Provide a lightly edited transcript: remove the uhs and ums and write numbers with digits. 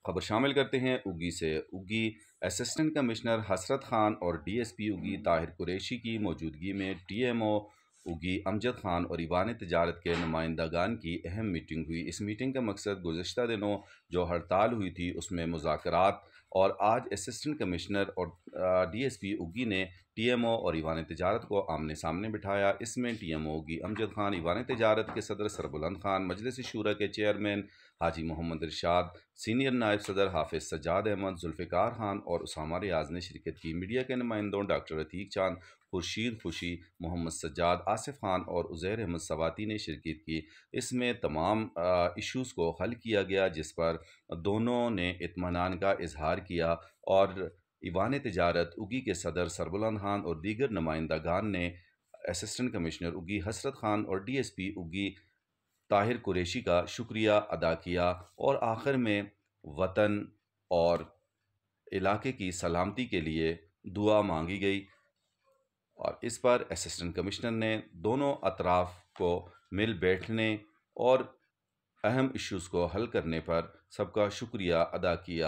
خبر شامل کرتے ہیں اگی سے۔ اگی اسسٹنٹ کمشنر حسرت خان اور ڈی ایس پی اگی طاہر قریشی کی موجودگی میں ٹی ایم او اگی امجد خان اور ایوان تجارت کے نمائندگان کی اہم میٹنگ ہوئی۔ اس میٹنگ کا مقصد گزشتہ دنوں جو ہڑتال ہوئی تھی اس میں مذاکرات، اور آج اسسٹنٹ کمشنر اور ڈی ایس پی اگی نے ٹی ایم او اور ایوان تجارت کو آمنے سامنے بٹھایا۔ اس میں ٹی ایم او اگی امجد خان، ایوان تجارت کے صدر سربلند خان، مجلس شورا کے چیئرمین حاجی محمد ارشاد، سینئر نائب صدر حافظ سجاد احمد، ذوالفقار خان اور اسامہ ریاض نے شرکت کی۔ میڈیا کے نمائندوں ڈاکٹر عتیق چاند، خورشید خوشی، محمد سجاد، آصف خان اور عزیر احمد سواتی نے شرکت کی۔ اس میں تمام ایشوز کو حل کیا گیا جس پر دونوں نے اطمینان کا اظہار کیا، اور ایوان تجارت اگی کے صدر سربلند خان اور دیگر نمائندگان نے اسسٹنٹ کمشنر اگی حسرت خان اور ڈی ایس پی اگی طاہر قریشی کا شکریہ ادا کیا، اور آخر میں وطن اور علاقے کی سلامتی کے لیے دعا مانگی گئی، اور اس پر اسسٹنٹ کمشنر نے دونوں اطراف کو مل بیٹھنے اور اہم ایشوز کو حل کرنے پر سب کا شکریہ ادا کیا۔